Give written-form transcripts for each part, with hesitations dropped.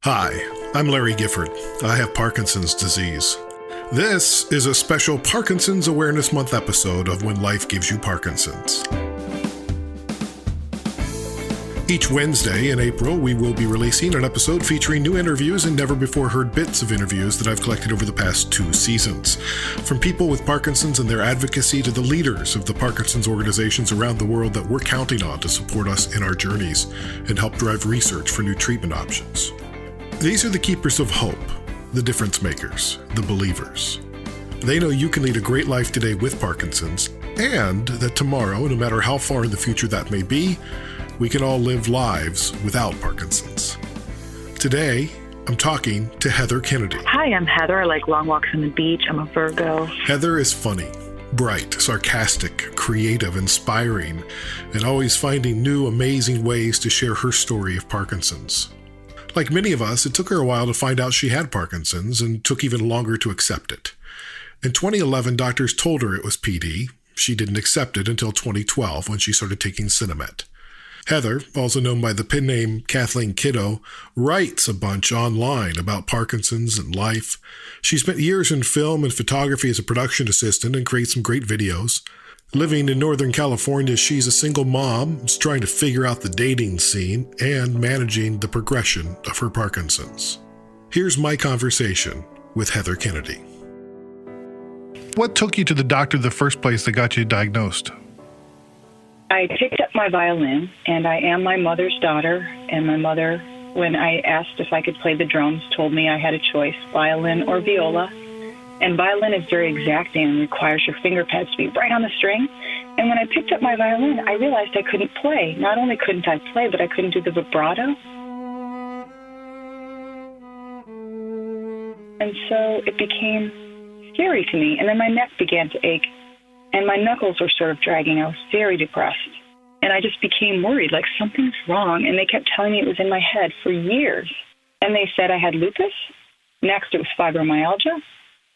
Hi, I'm Larry Gifford. I have Parkinson's disease. This is a special Parkinson's Awareness Month episode of When Life Gives You Parkinson's. Each Wednesday in April, we will be releasing an episode featuring new interviews and never-before-heard bits of interviews that I've collected over the past 2 seasons. From people with Parkinson's and their advocacy to the leaders of the Parkinson's organizations around the world that we're counting on to support us in our journeys and help drive research for new treatment options. These are the keepers of hope, the difference makers, the believers. They know you can lead a great life today with Parkinson's, and that tomorrow, no matter how far in the future that may be, we can all live lives without Parkinson's. Today, I'm talking to Heather Kennedy. Hi, I'm Heather. I like long walks on the beach. I'm a Virgo. Heather is funny, bright, sarcastic, creative, inspiring, and always finding new, amazing ways to share her story of Parkinson's. Like many of us, it took her a while to find out she had Parkinson's and took even longer to accept it. In 2011, doctors told her it was PD. She didn't accept it until 2012 when she started taking Sinemet. Heather, also known by the pen name Kathleen Kiddo, writes a bunch online about Parkinson's and life. She spent years in film and photography as a production assistant and creates some great videos. Living in Northern California, she's a single mom who's trying to figure out the dating scene and managing the progression of her Parkinson's. Here's my conversation with Heather Kennedy. What took you to the doctor in the first place that got you diagnosed? I picked up my violin, and I am my mother's daughter. And my mother, when I asked if I could play the drums, told me I had a choice, violin or viola. And violin is very exacting and requires your finger pads to be right on the string. And when I picked up my violin, I realized I couldn't play. Not only couldn't I play, but I couldn't do the vibrato. And so it became scary to me. And then my neck began to ache, and my knuckles were sort of dragging. I was very depressed. And I just became worried, like something's wrong. And they kept telling me it was in my head for years. And they said I had lupus. Next, it was fibromyalgia.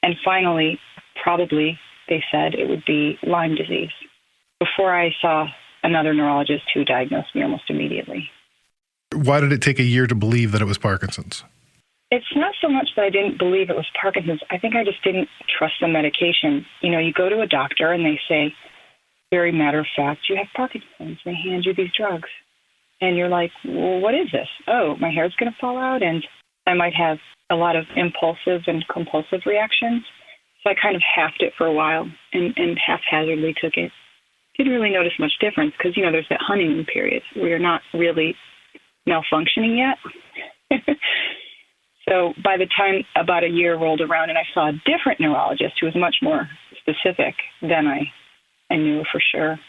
And finally, probably, they said it would be Lyme disease, before I saw another neurologist who diagnosed me almost immediately. Why did it take a year to believe that it was Parkinson's? It's not so much that I didn't believe it was Parkinson's. I think I just didn't trust the medication. You know, you go to a doctor and they say, very matter of fact, you have Parkinson's. They hand you these drugs. And you're like, well, what is this? Oh, my hair's going to fall out and I might have a lot of impulsive and compulsive reactions. So I kind of halved it for a while and haphazardly took it. Didn't really notice much difference because, you know, there's that honeymoon period where you're not really malfunctioning yet. So by the time about a year rolled around and I saw a different neurologist who was much more specific, then I knew for sure.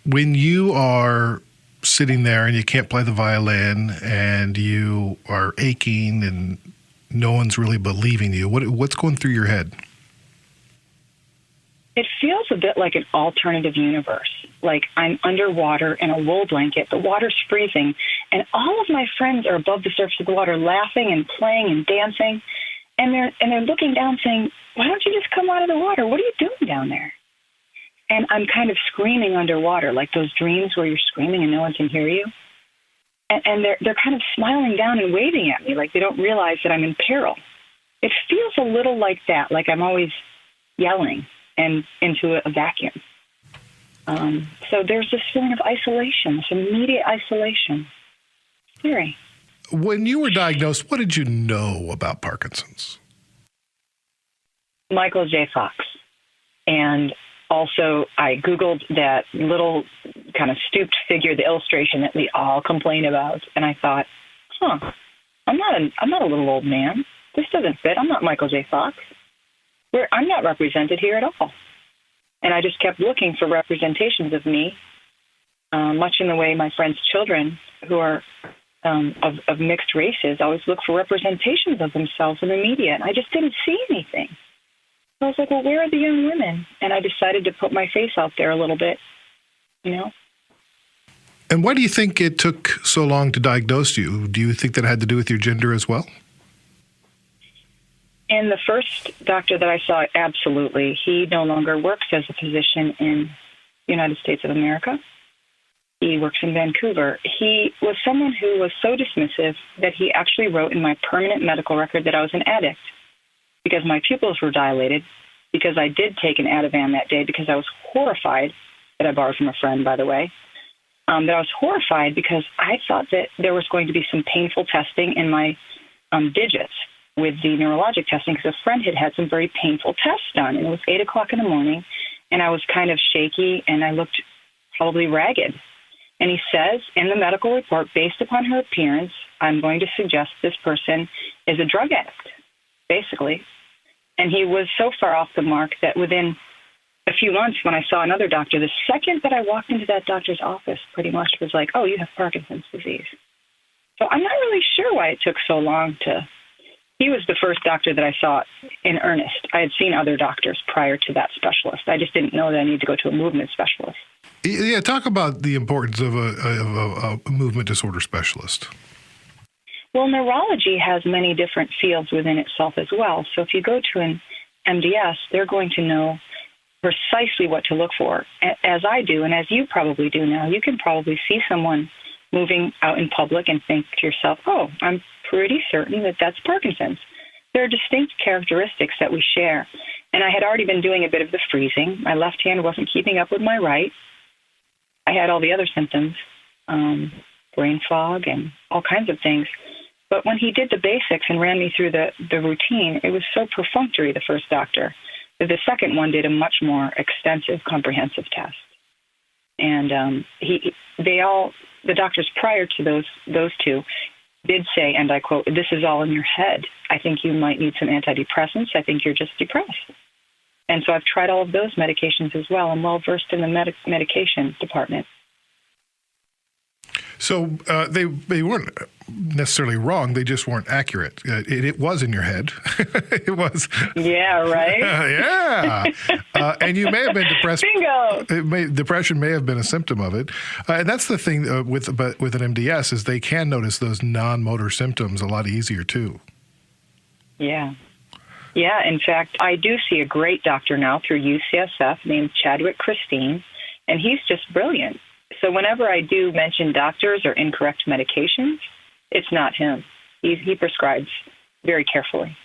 When you are sitting there and you can't play the violin and you are aching and no one's really believing you, what's going through your head? It feels a bit like an alternative universe. Like I'm underwater in a wool blanket, the water's freezing, and all of my friends are above the surface of the water laughing and playing and dancing, and they're looking down saying, why don't you just come out of the water? What are you doing down there? And I'm kind of screaming underwater, like those dreams where you're screaming and no one can hear you. And they're kind of smiling down and waving at me like they don't realize that I'm in peril. It feels a little like that, like I'm always yelling and into a vacuum. So there's this feeling of isolation, this immediate isolation. Scary. When you were diagnosed, what did you know about Parkinson's? Michael J. Fox. And also, I Googled that little kind of stooped figure, the illustration that we all complain about, and I thought, I'm not a little old man. This doesn't fit. I'm not Michael J. Fox. I'm not represented here at all. And I just kept looking for representations of me, much in the way my friends' children who are of mixed races always look for representations of themselves in the media, and I just didn't see anything. I was like, well, where are the young women? And I decided to put my face out there a little bit, you know. And why do you think it took so long to diagnose you? Do you think that had to do with your gender as well? And the first doctor that I saw, absolutely. He no longer works as a physician in the United States of America. He works in Vancouver. He was someone who was so dismissive that he actually wrote in my permanent medical record that I was an addict because my pupils were dilated, because I did take an Ativan that day because I was horrified, that I borrowed from a friend, by the way, that I was horrified because I thought that there was going to be some painful testing in my digits with the neurologic testing because a friend had had some very painful tests done. And it was 8 o'clock in the morning, and I was kind of shaky, and I looked probably ragged. And he says in the medical report, based upon her appearance, I'm going to suggest this person is a drug addict, basically. And he was so far off the mark that within a few months when I saw another doctor, the second that I walked into that doctor's office pretty much was like, oh, you have Parkinson's disease. So I'm not really sure why it took so long to... He was the first doctor that I saw in earnest. I had seen other doctors prior to that specialist. I just didn't know that I needed to go to a movement specialist. Yeah, talk about the importance of a movement disorder specialist. Well, neurology has many different fields within itself as well. So if you go to an MDS, they're going to know precisely what to look for. As I do, and as you probably do now, you can probably see someone moving out in public and think to yourself, oh, I'm pretty certain that that's Parkinson's. There are distinct characteristics that we share. And I had already been doing a bit of the freezing. My left hand wasn't keeping up with my right. I had all the other symptoms, brain fog and all kinds of things. But when he did the basics and ran me through the routine, it was so perfunctory, the first doctor, that the second one did a much more extensive, comprehensive test. And the doctors prior to those two did say, and I quote, "This is all in your head. I think you might need some antidepressants. I think you're just depressed." And so I've tried all of those medications as well. I'm well versed in the medication department. So they weren't necessarily wrong. They just weren't accurate. It was in your head. It was. Yeah, right? Yeah. And you may have been depressed. Bingo! Depression may have been a symptom of it. And that's the thing with an MDS is they can notice those non-motor symptoms a lot easier too. Yeah. Yeah, in fact, I do see a great doctor now through UCSF named Chadwick Christine, and he's just brilliant. So whenever I do mention doctors or incorrect medications, it's not him. He prescribes very carefully.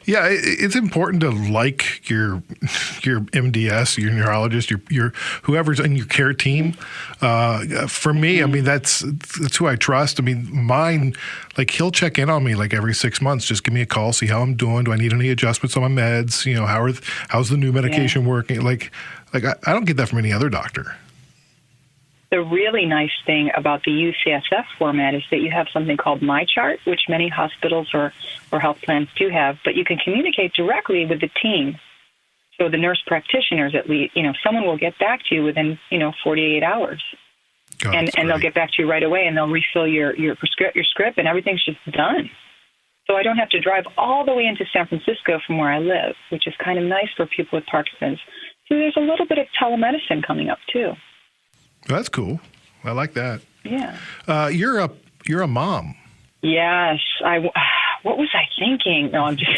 Yeah, it's important to like your MDS, your neurologist, your whoever's in your care team. For me, I mean that's who I trust. I mean, mine, like he'll check in on me like every 6 months. Just give me a call, see how I'm doing. Do I need any adjustments on my meds? You know, how's the new medication working? Like I don't get that from any other doctor. The really nice thing about the UCSF format is that you have something called MyChart, which many hospitals or health plans do have, but you can communicate directly with the team. So the nurse practitioners, at least, someone will get back to you within, 48 hours. God, and they'll get back to you right away, and they'll refill your script, and everything's just done. So I don't have to drive all the way into San Francisco from where I live, which is kind of nice for people with Parkinson's. So there's a little bit of telemedicine coming up, too. That's cool. I like that. Yeah. You're a mom. Yes. What was I thinking? No, I'm just.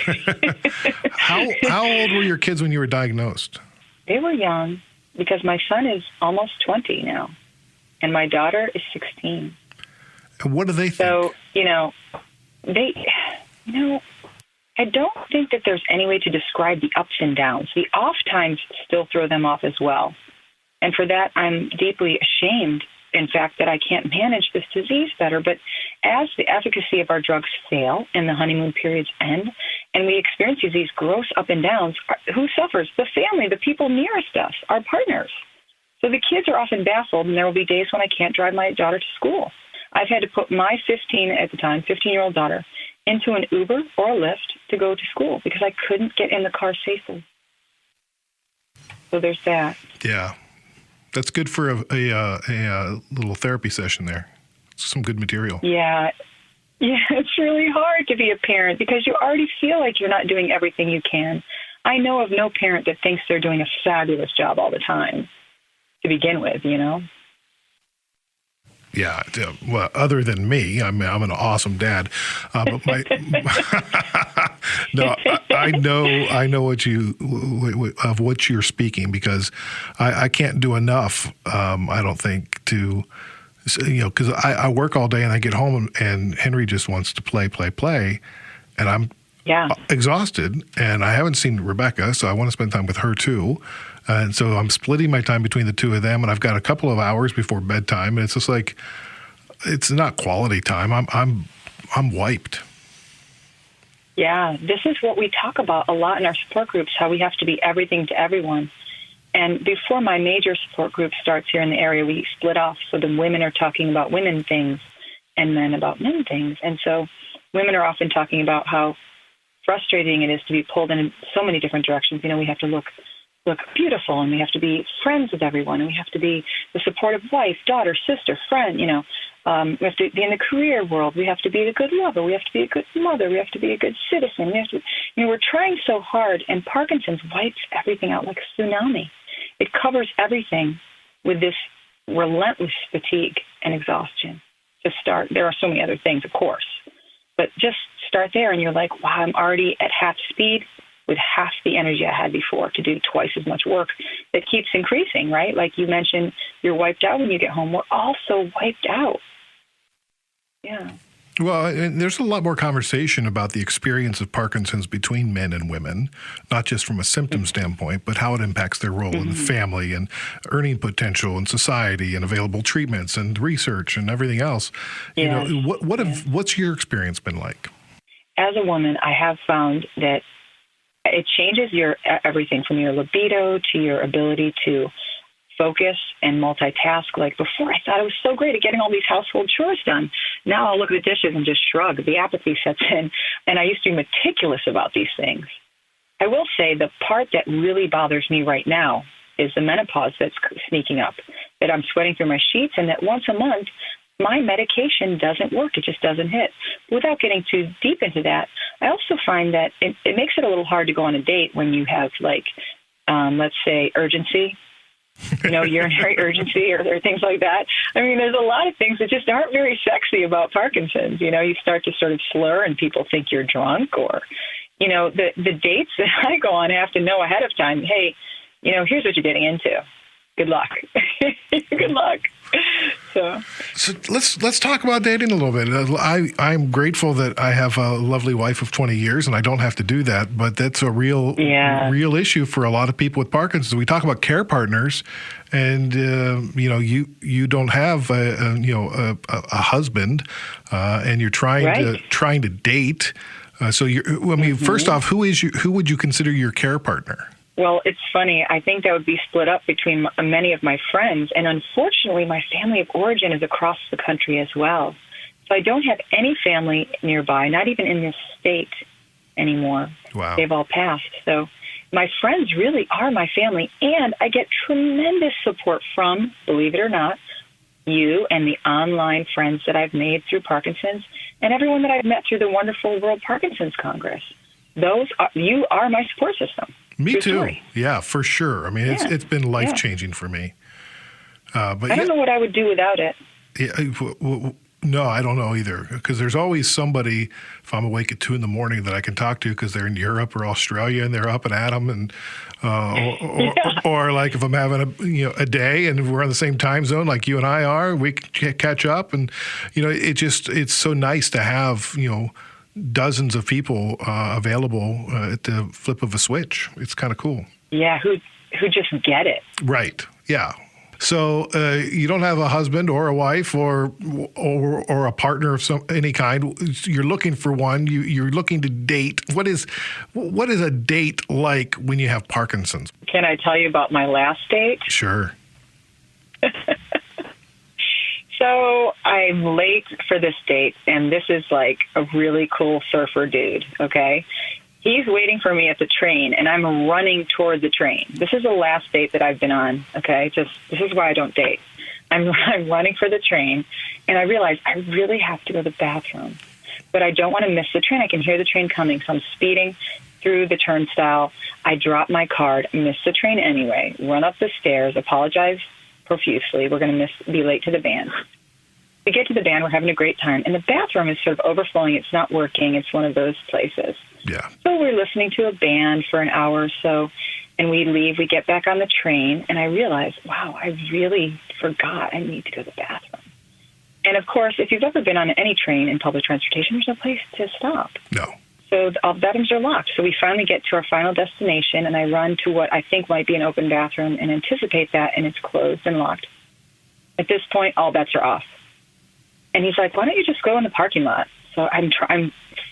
How old were your kids when you were diagnosed? They were young because my son is almost 20 now, and my daughter is 16. And what do they think? So I don't think that there's any way to describe the ups and downs. The off times still throw them off as well. And for that, I'm deeply ashamed, in fact, that I can't manage this disease better. But as the efficacy of our drugs fail and the honeymoon periods end, and we experience these gross up and downs, who suffers? The family, the people nearest us, our partners. So the kids are often baffled, and there will be days when I can't drive my daughter to school. I've had to put my 15-year-old daughter into an Uber or a Lyft to go to school because I couldn't get in the car safely. So there's that. Yeah. That's good for a little therapy session there. Some good material. Yeah, it's really hard to be a parent because you already feel like you're not doing everything you can. I know of no parent that thinks they're doing a fabulous job all the time to begin with, Yeah, well, other than me, I'm an awesome dad. But no, I know what you're speaking because I can't do enough. I don't think to, because I work all day and I get home and Henry just wants to play. And I'm exhausted, and I haven't seen Rebecca, so I want to spend time with her too. And so I'm splitting my time between the two of them, and I've got a couple of hours before bedtime, and it's just like, it's not quality time. I'm wiped. Yeah, this is what we talk about a lot in our support groups, how we have to be everything to everyone. And before my major support group starts here in the area, we split off. So the women are talking about women things and men about men things. And so women are often talking about how frustrating it is to be pulled in so many different directions. We have to look beautiful, and we have to be friends with everyone, and we have to be the supportive wife, daughter, sister, friend. We have to be in the career world. We have to be the good lover. We have to be a good mother. We have to be a good citizen. We have to, we're trying so hard, and Parkinson's wipes everything out like a tsunami. It covers everything with this relentless fatigue and exhaustion. To start, there are so many other things, of course, but just start there, and you're like, wow, I'm already at half speed with half the energy I had before to do twice as much work. That keeps increasing, right? Like you mentioned, you're wiped out when you get home. We're also wiped out. Yeah. Well, and there's a lot more conversation about the experience of Parkinson's between men and women, not just from a symptom standpoint, but how it impacts their role in the family and earning potential in society and available treatments and research and everything else. Yes. What's your experience been like? As a woman, I have found that it changes your everything from your libido to your ability to focus and multitask. Like before, I thought it was so great at getting all these household chores done. Now I'll look at the dishes and just shrug. The apathy sets in, and I used to be meticulous about these things. I will say the part that really bothers me right now is the menopause that's sneaking up, that I'm sweating through my sheets, and that once a month, my medication doesn't work. It just doesn't hit. Without getting too deep into that, I also find that it makes it a little hard to go on a date when you have, like, let's say, urgency, urinary urgency or things like that. I mean, there's a lot of things that just aren't very sexy about Parkinson's. You start to sort of slur and people think you're drunk, or, the dates that I go on, I have to know ahead of time, hey, here's what you're getting into. Good luck. Good luck. So let's talk about dating a little bit. I'm grateful that I have a lovely wife of 20 years and I don't have to do that, but that's a real issue for a lot of people with Parkinson's. We talk about care partners, and you don't have a husband, and you're trying to date. First off, who would you consider your care partner? Well, it's funny. I think that would be split up between many of my friends. And unfortunately, my family of origin is across the country as well. So I don't have any family nearby, not even in this state anymore. Wow. They've all passed. So my friends really are my family. And I get tremendous support from, believe it or not, you and the online friends that I've made through Parkinson's, and everyone that I've met through the wonderful World Parkinson's Congress. You are my support system. Me True too. Story. Yeah, for sure. I mean, it's been life-changing for me. But I don't know what I would do without it. Yeah, no, I don't know either. Because there's always somebody, if I'm awake at 2 a.m, that I can talk to because they're in Europe or Australia and they're up and at 'em, and or like if I'm having a day and we're on the same time zone like you and I are, we can catch up, and it's so nice to have dozens of people available at the flip of a switch. It's kind of cool. Yeah, who just get it. Right. Yeah. So you don't have a husband or a wife or a partner of any kind. You're looking for one. You're looking to date. What is a date like when you have Parkinson's? Can I tell you about my last date? Sure. So I'm late for this date, and this is like a really cool surfer dude, okay? He's waiting for me at the train, and I'm running toward the train. This is the last date that I've been on, okay? This is why I don't date. I'm running for the train, and I realize I really have to go to the bathroom, but I don't want to miss the train. I can hear the train coming, so I'm speeding through the turnstile. I drop my card, miss the train anyway, run up the stairs, apologize profusely. We're going to be late to the band. We get to the band. We're having a great time. And the bathroom is sort of overflowing. It's not working. It's one of those places. Yeah. So we're listening to a band for an hour or so. And we leave, we get back on the train, and I realize, wow, I really forgot I need to go to the bathroom. And of course, if you've ever been on any train in public transportation, there's no place to stop. No. So all the bathrooms are locked. So we finally get to our final destination, and I run to what I think might be an open bathroom and anticipate that, and it's closed and locked. At this point, all bets are off. And he's like, why don't you just go in the parking lot? So I'm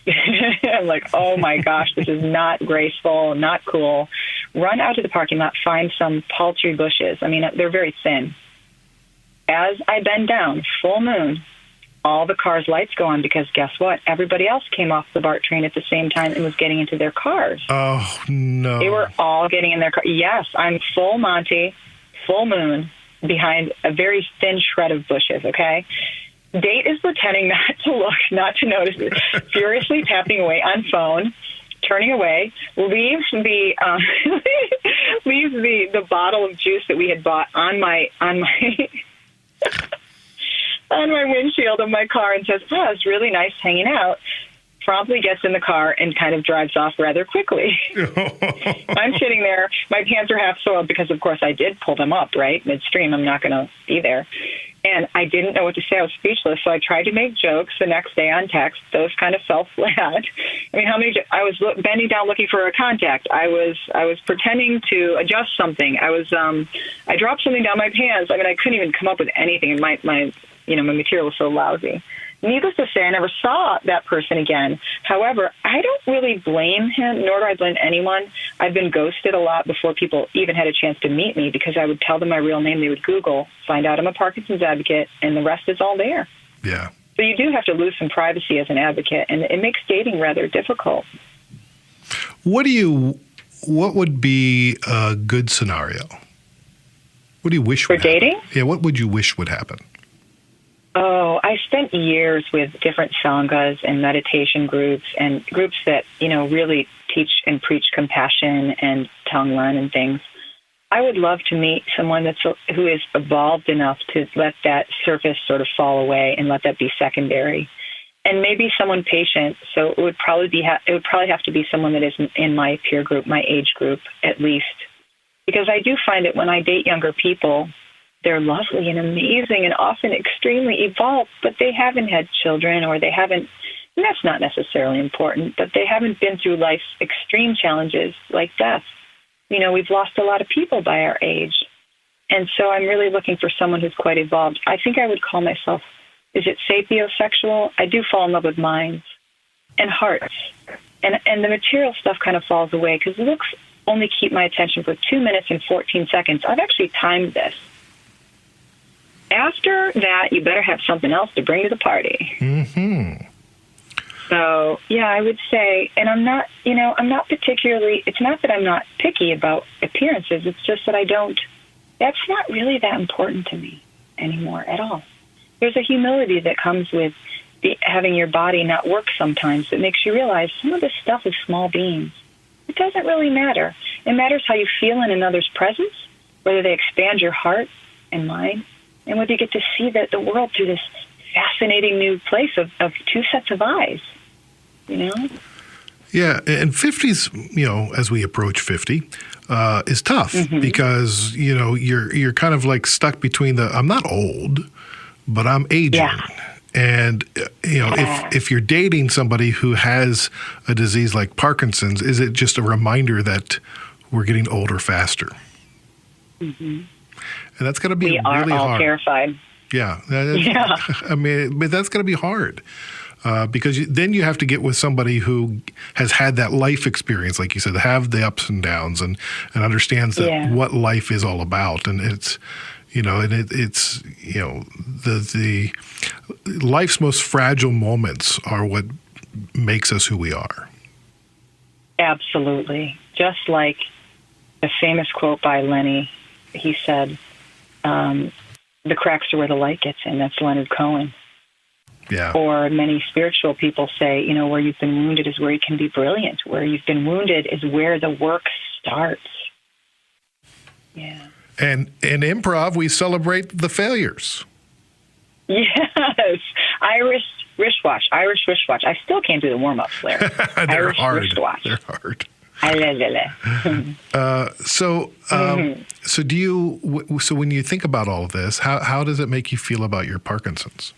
I'm like, oh my gosh, this is not graceful, not cool. Run out to the parking lot, find some paltry bushes. I mean, they're very thin. As I bend down, full moon, all the cars' lights go on because guess what? Everybody else came off the BART train at the same time and was getting into their cars. Oh, no. They were all getting in their cars. Yes, I'm full Monty, full moon, behind a very thin shred of bushes, okay? Date is pretending not to look, not to notice, furiously tapping away on phone, turning away, leaves the bottle of juice that we had bought on my on my windshield of my car and says, oh, it's really nice hanging out. Promptly gets in the car and kind of drives off rather quickly. I'm sitting there. My pants are half soiled because, of course, I did pull them up, right? Midstream. I'm not going to be there. And I didn't know what to say. I was speechless. So I tried to make jokes the next day on text. Those kind of fell flat. I mean, I was bending down looking for a contact. I was pretending to adjust something. I dropped something down my pants. I mean, I couldn't even come up with anything. My material was so lousy. Needless to say, I never saw that person again. However, I don't really blame him, nor do I blame anyone. I've been ghosted a lot before people even had a chance to meet me because I would tell them my real name. They would Google, find out I'm a Parkinson's advocate, and the rest is all there. Yeah. So you do have to lose some privacy as an advocate, and it makes dating rather difficult. What would be a good scenario? What do you wish for would happen? dating? Yeah, what would you wish would happen? Oh, I spent years with different sanghas and meditation groups and groups that, really teach and preach compassion and Tonglen and things. I would love to meet someone who is evolved enough to let that surface sort of fall away and let that be secondary. And maybe someone patient. So it would probably have to be someone that is in my peer group, my age group at least. Because I do find that when I date younger people, they're lovely and amazing and often extremely evolved, but they haven't had children or they haven't, and that's not necessarily important, but they haven't been through life's extreme challenges like death. We've lost a lot of people by our age. And so I'm really looking for someone who's quite evolved. I think I would call myself, is it sapiosexual? I do fall in love with minds and hearts. And the material stuff kind of falls away because looks only keep my attention for 2 minutes and 14 seconds. I've actually timed this. After that, you better have something else to bring to the party. Mm-hmm. So, yeah, I would say, and I'm not particularly, it's not that I'm not picky about appearances, it's just that that's not really that important to me anymore at all. There's a humility that comes with having your body not work sometimes that makes you realize some of this stuff is small beans. It doesn't really matter. It matters how you feel in another's presence, whether they expand your heart and mind, and whether you get to see the world through this fascinating new place of two sets of eyes, Yeah, and 50s, as we approach 50, is tough because, you're kind of like stuck between I'm not old, but I'm aging. Yeah. And, if you're dating somebody who has a disease like Parkinson's, is it just a reminder that we're getting older faster? Mm-hmm. And that's going to be really hard. We are all terrified. Yeah. I mean, but that's going to be hard because then you have to get with somebody who has had that life experience, like you said, have the ups and downs and understands what life is all about. And it's, the life's most fragile moments are what makes us who we are. Absolutely. Just like the famous quote by Lenny, he said, the cracks are where the light gets in. That's Leonard Cohen. Yeah. Or many spiritual people say, where you've been wounded is where you can be brilliant. Where you've been wounded is where the work starts. Yeah. And in improv, we celebrate the failures. Yes. Irish wristwatch. I still can't do the warm-ups, Larry. They're Irish hard. wristwatch. They're hard. So do you? So when you think about all of this, how does it make you feel about your Parkinson's?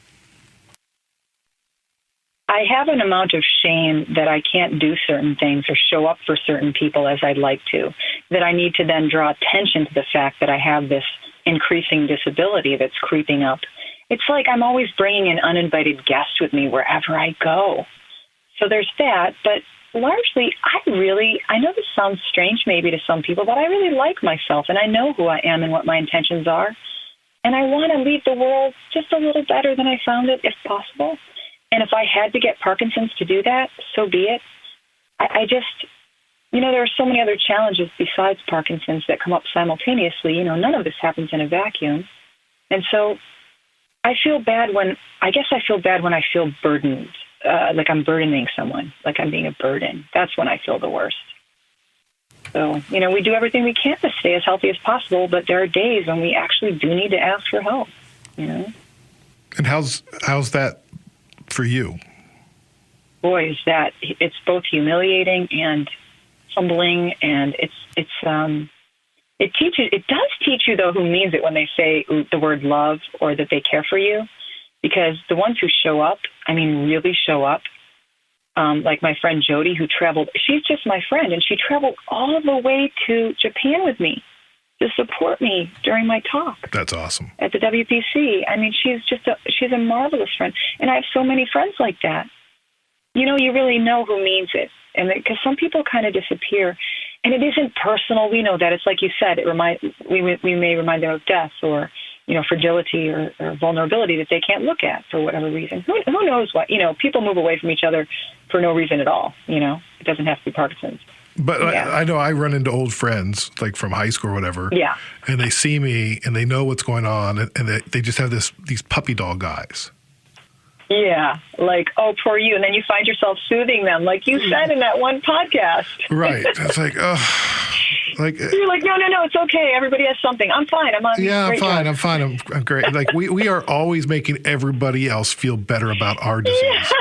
I have an amount of shame that I can't do certain things or show up for certain people as I'd like to, that I need to then draw attention to the fact that I have this increasing disability that's creeping up. It's like I'm always bringing an uninvited guest with me wherever I go. So there's that, but largely, I know this sounds strange maybe to some people, but I really like myself, and I know who I am and what my intentions are. And I want to leave the world just a little better than I found it, if possible. And if I had to get Parkinson's to do that, so be it. I just, there are so many other challenges besides Parkinson's that come up simultaneously. None of this happens in a vacuum. And so I feel bad when I feel burdened, like I'm burdening someone, like I'm being a burden. That's when I feel the worst. So, we do everything we can to stay as healthy as possible, but there are days when we actually do need to ask for help, And how's that for you? Boy, is that it's both humiliating and humbling, and it does teach you though who means it when they say the word love or that they care for you, because the ones who show up, really show up, like my friend Jody, who traveled. She's just my friend, and she traveled all the way to Japan with me to support me during my talk. That's awesome. At the WPC. She's a marvelous friend. And I have so many friends like that. You really know who means it. And because some people kind of disappear, and it isn't personal. We know that. It's like you said, we may remind them of death or, fragility or vulnerability that they can't look at for whatever reason. Who knows what? People move away from each other for no reason at all. It doesn't have to be Parkinson's. But yeah. I know I run into old friends, like from high school or whatever. Yeah. And they see me and they know what's going on, and they just have these puppy dog eyes. Yeah. Like, oh, poor you. And then you find yourself soothing them, like you said in that one podcast. Right. It's like, oh. Like, you're like, no, it's okay. Everybody has something. I'm fine. I'm on. Yeah, I'm fine. I'm fine. I'm great. Like, we are always making everybody else feel better about our disease.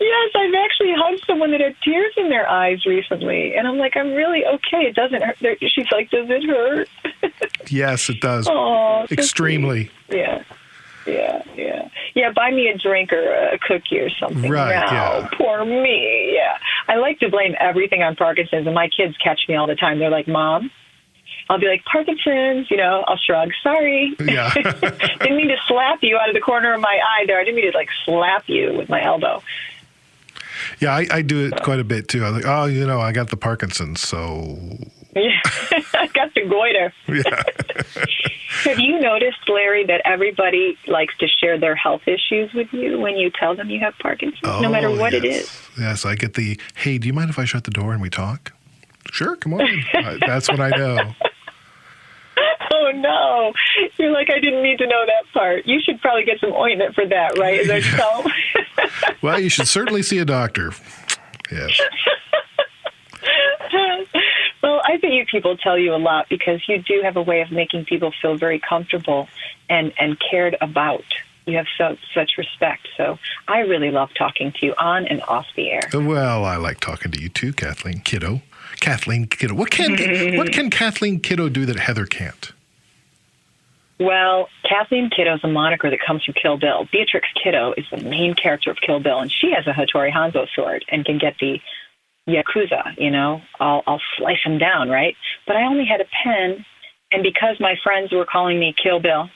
Yes, I've actually hugged someone that had tears in their eyes recently. And I'm like, I'm really okay. It doesn't hurt. She's like, does it hurt? Yes, it does. Oh, extremely. Yeah. Yeah, buy me a drink or a cookie or something. Right, yeah. Poor me. Yeah. I like to blame everything on Parkinson's, and my kids catch me all the time. They're like, Mom. I'll be like, Parkinson's, I'll shrug. Sorry. Yeah. Didn't mean to slap you out of the corner of my eye there. I didn't mean to, slap you with my elbow. Yeah, I do it quite a bit, too. I'm like, oh, I got the Parkinson's, so... Yeah, I got the goiter. Yeah. Have you noticed, Larry, that everybody likes to share their health issues with you when you tell them you have Parkinson's, no matter what it is? Yes, I get the, hey, do you mind if I shut the door and we talk? Sure, come on. That's what I know. Oh, no. You're like, I didn't need to know that part. You should probably get some ointment for that, right? Is that so? Well, you should certainly see a doctor. Yes. Well, I think you people tell you a lot because you do have a way of making people feel very comfortable and cared about. You have such respect. So I really love talking to you on and off the air. Well, I like talking to you too, Kathleen Kiddo. What can Kathleen Kiddo do that Heather can't? Well, Kathleen Kiddo is a moniker that comes from Kill Bill. Beatrix Kiddo is the main character of Kill Bill, and she has a Hattori Hanzo sword and can get the Yakuza, I'll slice him down, right? But I only had a pen, and because my friends were calling me Kill Bill,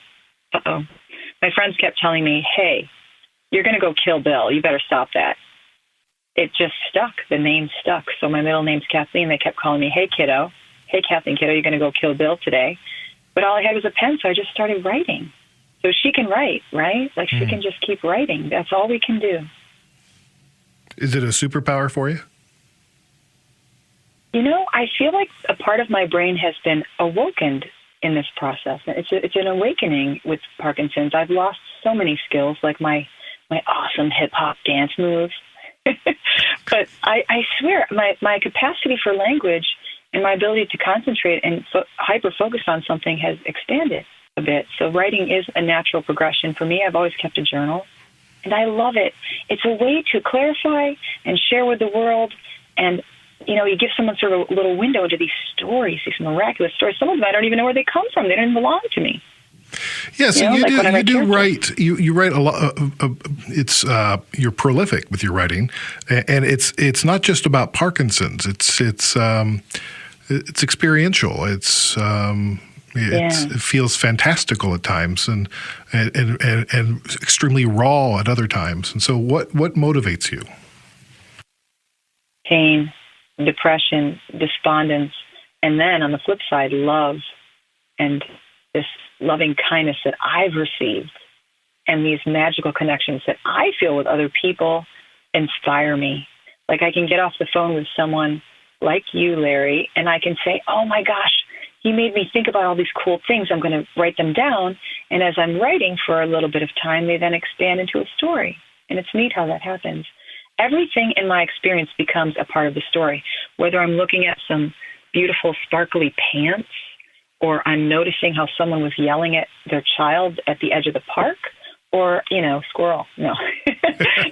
my friends kept telling me, hey, you're going to go Kill Bill. You better stop that. It just stuck. The name stuck. So my middle name's Kathleen. They kept calling me, hey, kiddo. Hey, Kathleen Kiddo, you're going to go Kill Bill today. But all I had was a pen, so I just started writing. So she can write, right? Like she can just keep writing. That's all we can do. Is it a superpower for you? I feel like a part of my brain has been awakened in this process. It's an awakening with Parkinson's. I've lost so many skills, like my awesome hip-hop dance moves. But I swear, my capacity for language and my ability to concentrate and hyper-focus on something has expanded a bit. So writing is a natural progression for me. I've always kept a journal, and I love it. It's a way to clarify and share with the world and you give someone sort of a little window into these stories, these miraculous stories. Some of them I don't even know where they come from. They don't even belong to me. Yeah, so you do write. You write a lot. It's you're prolific with your writing, and it's not just about Parkinson's. It's experiential. It feels fantastical at times, and extremely raw at other times. And so, what motivates you? Pain, depression, despondence, and then on the flip side, love, and this loving kindness that I've received, and these magical connections that I feel with other people inspire me. Like I can get off the phone with someone like you, Larry, and I can say, oh my gosh, he made me think about all these cool things. I'm going to write them down. And as I'm writing for a little bit of time, they then expand into a story. And it's neat how that happens. Everything in my experience becomes a part of the story, whether I'm looking at some beautiful, sparkly pants, or I'm noticing how someone was yelling at their child at the edge of the park, or, squirrel. No.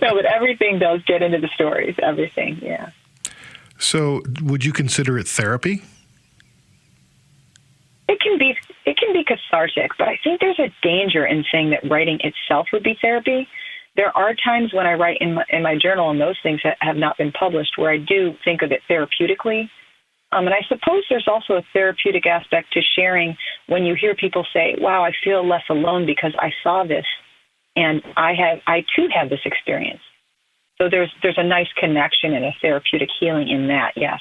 No, but everything does get into the stories. Everything, yeah. So would you consider it therapy? It can be cathartic, but I think there's a danger in saying that writing itself would be therapy. There are times when I write in my journal, and those things have not been published, where I do think of it therapeutically. And I suppose there's also a therapeutic aspect to sharing when you hear people say, wow, I feel less alone because I saw this, and I too have this experience. So there's a nice connection and a therapeutic healing in that, yes.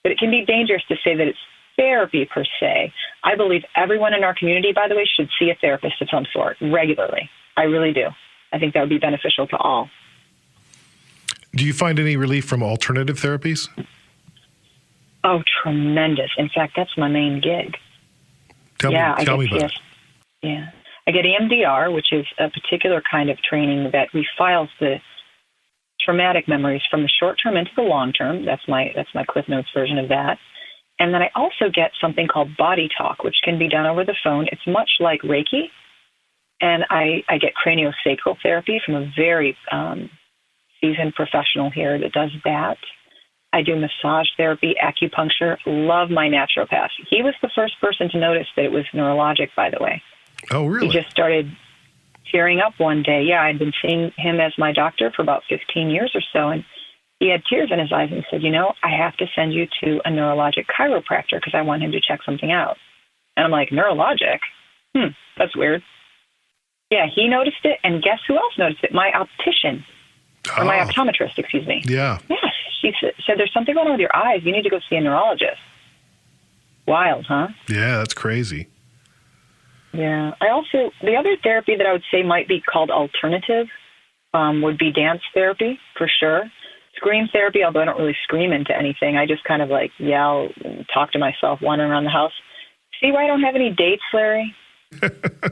But it can be dangerous to say that it's therapy per se. I believe everyone in our community, by the way, should see a therapist of some sort regularly. I really do. I think that would be beneficial to all. Do you find any relief from alternative therapies? Oh, tremendous. In fact, that's my main gig. Tell me about it. Yeah. I get EMDR, which is a particular kind of training that refiles the traumatic memories from the short term into the long term. That's my Cliff Notes version of that. And then I also get something called body talk, which can be done over the phone. It's much like Reiki. And I get craniosacral therapy from a very seasoned professional here that does that. I do massage therapy, acupuncture. Love my naturopath. He was the first person to notice that it was neurologic, by the way. Oh, really? He just started tearing up one day. Yeah, I'd been seeing him as my doctor for about 15 years or so, and he had tears in his eyes and said, I have to send you to a neurologic chiropractor because I want him to check something out. And I'm like, neurologic? That's weird. Yeah, he noticed it, and guess who else noticed it? My optician, or my optometrist, excuse me. Yeah. Yes, she said, there's something going on with your eyes. You need to go see a neurologist. Wild, huh? Yeah, that's crazy. Yeah. The other therapy that I would say might be called alternative would be dance therapy, for sure. Scream therapy, although I don't really scream into anything. I just kind of like yell and talk to myself wandering around the house. See why I don't have any dates, Larry?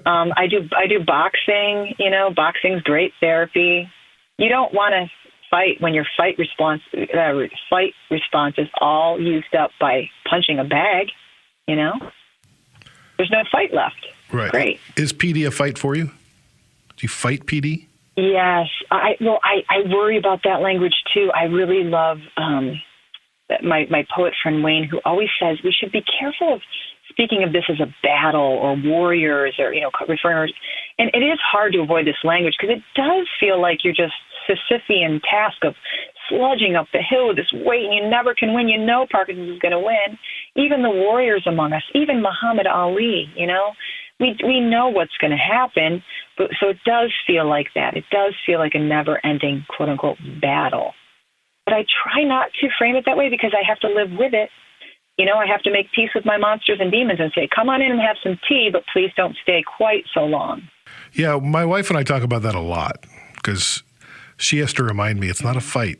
I do boxing. Boxing's great therapy. You don't want to fight when your fight response is all used up by punching a bag. There's no fight left. Right. Great. Is PD a fight for you? Do you fight PD? Yes. I worry about that language too. I really love my poet friend Wayne, who always says we should be careful of speaking of this as a battle or warriors or, referring. And it is hard to avoid this language because it does feel like you're just Sisyphean task of sludging up the hill with this weight, and you never can win. Parkinson's is going to win. Even the warriors among us, even Muhammad Ali, we know what's going to happen. But so it does feel like that. It does feel like a never-ending, quote-unquote, battle. But I try not to frame it that way because I have to live with it. I have to make peace with my monsters and demons and say, come on in and have some tea, but please don't stay quite so long. Yeah, my wife and I talk about that a lot because she has to remind me it's not a fight.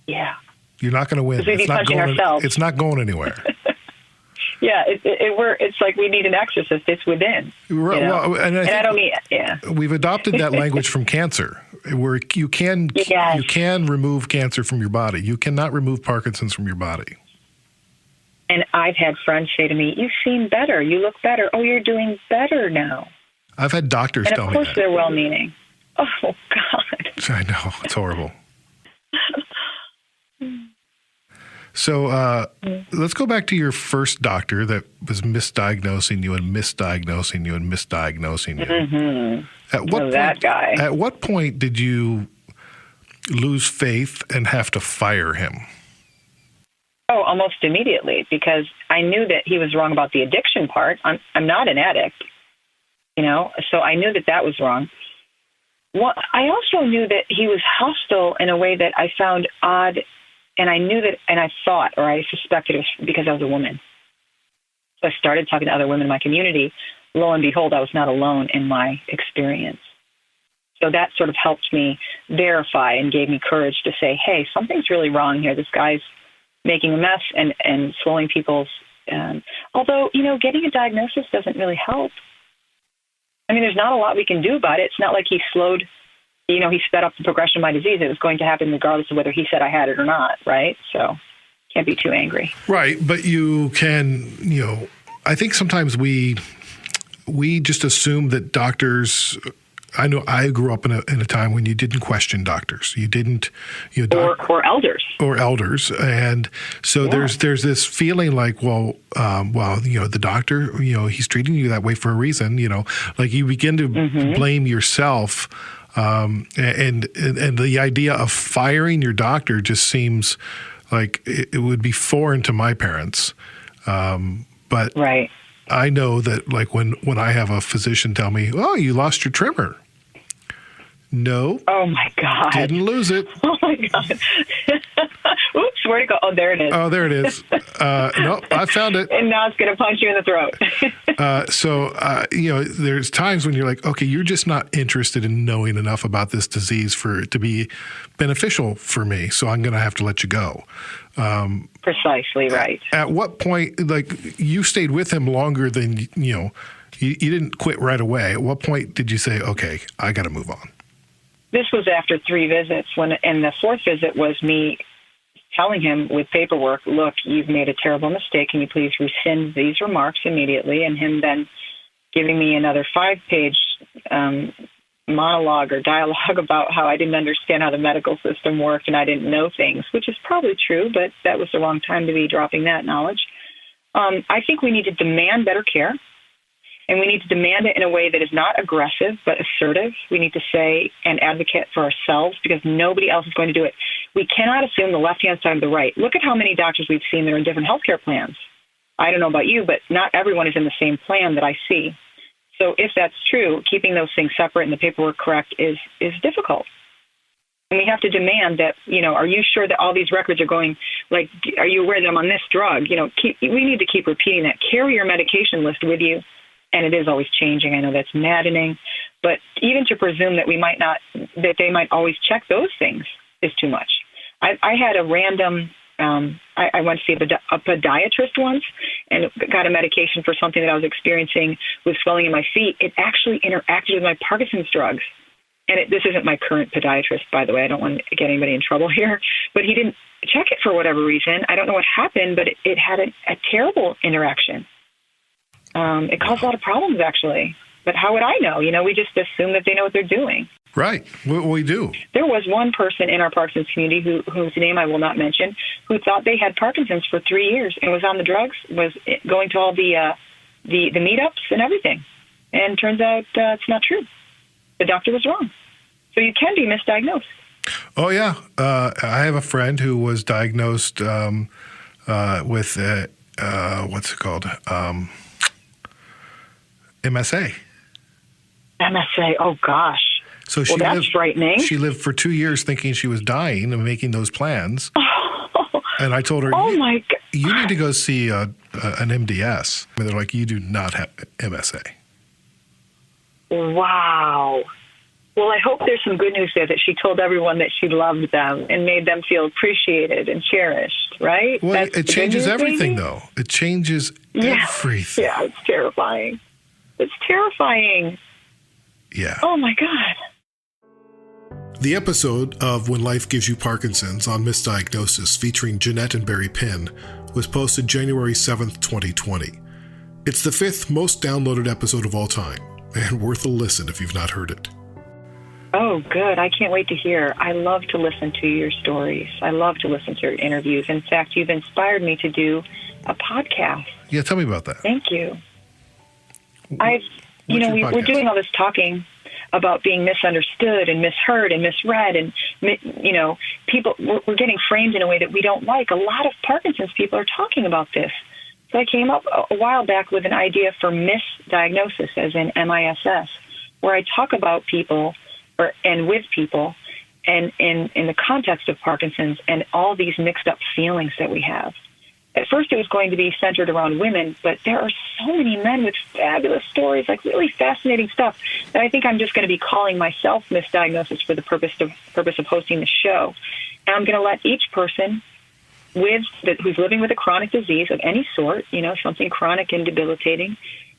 Yeah. You're not going to win. We'd be punching ourselves. It's not going anywhere. Yeah, it's like we need an exorcist. It's within. Right. Well, and I don't mean, yeah. We've adopted that language from cancer, where you can remove cancer from your body. You cannot remove Parkinson's from your body. And I've had friends say to me, "You seem better. You look better. Oh, you're doing better now." I've had doctors tell me that. And of course, they're well-meaning. Oh God. I know, it's horrible. So let's go back to your first doctor that was misdiagnosing you and misdiagnosing you and misdiagnosing you. Mm-hmm. At what point, that guy. At what point did you lose faith and have to fire him? Oh, almost immediately, because I knew that he was wrong about the addiction part. I'm not an addict, so I knew that was wrong. Well, I also knew that he was hostile in a way that I found odd, and I knew that, and I thought, or I suspected it was because I was a woman. So I started talking to other women in my community. Lo and behold, I was not alone in my experience. So that sort of helped me verify and gave me courage to say, hey, something's really wrong here. This guy's making a mess and swallowing people's, although, getting a diagnosis doesn't really help. I mean, there's not a lot we can do about it. It's not like he sped up the progression of my disease. It was going to happen regardless of whether he said I had it or not, right? So can't be too angry. Right, but you can, I think sometimes we just assume that doctors. I know I grew up in a time when you didn't question doctors. You didn't, or elders. Or elders, and so there's this feeling like, the doctor, he's treating you that way for a reason. Like you begin to blame yourself, and the idea of firing your doctor just seems like it would be foreign to my parents. But right. I know that, like, when I have a physician tell me, "Oh, you lost your trimmer." No. Oh my God. Didn't lose it. Oh my God. Oops, where'd it go? Oh, there it is. Oh, there it is. No, I found it. And now it's going to punch you in the throat. So there's times when you're like, okay, you're just not interested in knowing enough about this disease for it to be beneficial for me. So I'm going to have to let you go. Precisely right. At what point, like, you stayed with him longer than, you didn't quit right away. At what point did you say, okay, I got to move on? This was after 3 visits, and the 4th visit was me telling him with paperwork, look, you've made a terrible mistake. Can you please rescind these remarks immediately? And him then giving me another 5-page monologue or dialogue about how I didn't understand how the medical system worked and I didn't know things, which is probably true, but that was the wrong time to be dropping that knowledge. I think we need to demand better care. And we need to demand it in a way that is not aggressive, but assertive. We need to say and advocate for ourselves because nobody else is going to do it. We cannot assume the left-hand side of the right. Look at how many doctors we've seen that are in different healthcare plans. I don't know about you, but not everyone is in the same plan that I see. So if that's true, keeping those things separate and the paperwork correct is difficult. And we have to demand that, are you sure that all these records are going, like, are you aware that I'm on this drug? We need to keep repeating that. Carry your medication list with you. And it is always changing. I know that's maddening, but even to presume that that they might always check those things is too much. I had a random, I went to see a podiatrist once and got a medication for something that I was experiencing with swelling in my feet. It actually interacted with my Parkinson's drugs. And this isn't my current podiatrist, by the way. I don't want to get anybody in trouble here, but he didn't check it for whatever reason. I don't know what happened, but it had a terrible interaction. It caused a lot of problems, actually. But how would I know? We just assume that they know what they're doing. Right. We do. There was one person in our Parkinson's community whose name I will not mention, who thought they had Parkinson's for 3 years and was on the drugs, was going to all the meetups and everything. And turns out it's not true. The doctor was wrong. So you can be misdiagnosed. Oh, yeah. I have a friend who was diagnosed with, what's it called? MSA. MSA. Oh, gosh. So that's frightening. She lived for 2 years thinking she was dying and making those plans. And I told her, my God, you need to go see an MDS. And they're like, you do not have MSA. Wow. Well, I hope there's some good news there that she told everyone that she loved them and made them feel appreciated and cherished, right? Well, it changes everything, though. It changes everything. Yeah, it's terrifying. It's terrifying. Yeah. Oh, my God. The episode of When Life Gives You Parkinson's on misdiagnosis featuring Jeanette and Barry Pinn was posted January 7th, 2020. It's the 5th most downloaded episode of all time and worth a listen if you've not heard it. Oh, good. I can't wait to hear. I love to listen to your stories. I love to listen to your interviews. In fact, you've inspired me to do a podcast. Yeah, tell me about that. Thank you. What's your podcast? We're doing all this talking about being misunderstood and misheard and misread, and people, we're getting framed in a way that we don't like. A lot of Parkinson's people are talking about this. So I came up a while back with an idea for misdiagnosis, as in MISS, where I talk about people and with people and in the context of Parkinson's and all these mixed up feelings that we have. At first it was going to be centered around women, but there are so many men with fabulous stories, like really fascinating stuff, that I think I'm just going to be calling myself misdiagnosis for the purpose of hosting the show. And I'm going to let each person who's living with a chronic disease of any sort, something chronic and debilitating,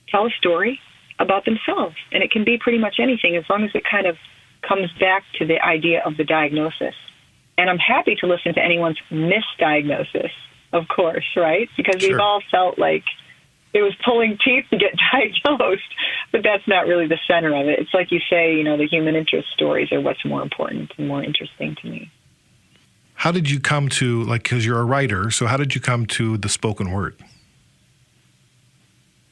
tell a story about themselves. And it can be pretty much anything, as long as it kind of comes back to the idea of the diagnosis. And I'm happy to listen to anyone's misdiagnosis, of course, right? Because Sure. We've all felt like it was pulling teeth to get diagnosed, but that's not really the center of it. It's like you say, the human interest stories are what's more important and more interesting to me. How did you come to, because you're a writer, so how did you come to the spoken word?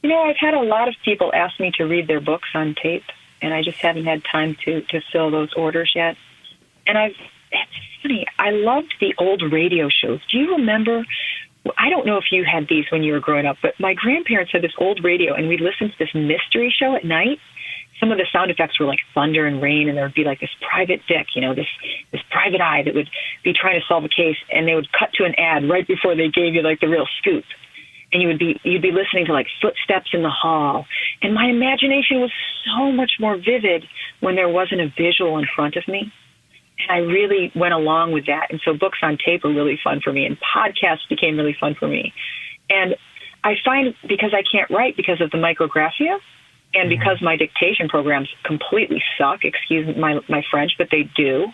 I've had a lot of people ask me to read their books on tape, and I just haven't had time to fill those orders yet. And it's funny, I loved the old radio shows. Do you remember, I don't know if you had these when you were growing up, but my grandparents had this old radio, and we'd listen to this mystery show at night. Some of the sound effects were like thunder and rain, and there would be like this private dick, this private eye that would be trying to solve a case, and they would cut to an ad right before they gave you like the real scoop. And you'd be listening to like footsteps in the hall. And my imagination was so much more vivid when there wasn't a visual in front of me. And I really went along with that. And so books on tape are really fun for me, and podcasts became really fun for me. And I find, because I can't write because of the micrographia, and because my dictation programs completely suck, excuse my French, but they do,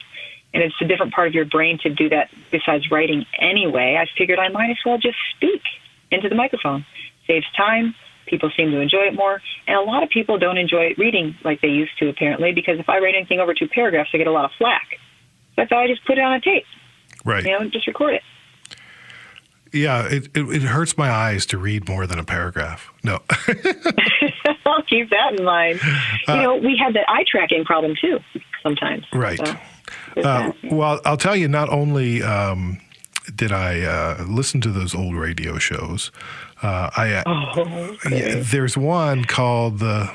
and it's a different part of your brain to do that besides writing anyway, I figured I might as well just speak into the microphone. Saves time. People seem to enjoy it more. And a lot of people don't enjoy reading like they used to, apparently, because if I write anything over 2 paragraphs, I get a lot of flack. So I thought I'd just put it on a tape. Right. Just record it. Yeah, it hurts my eyes to read more than a paragraph. No. I'll keep that in mind. We had that eye tracking problem, too, sometimes. Right. So, well, I'll tell you, not only did I listen to those old radio shows, there's one called the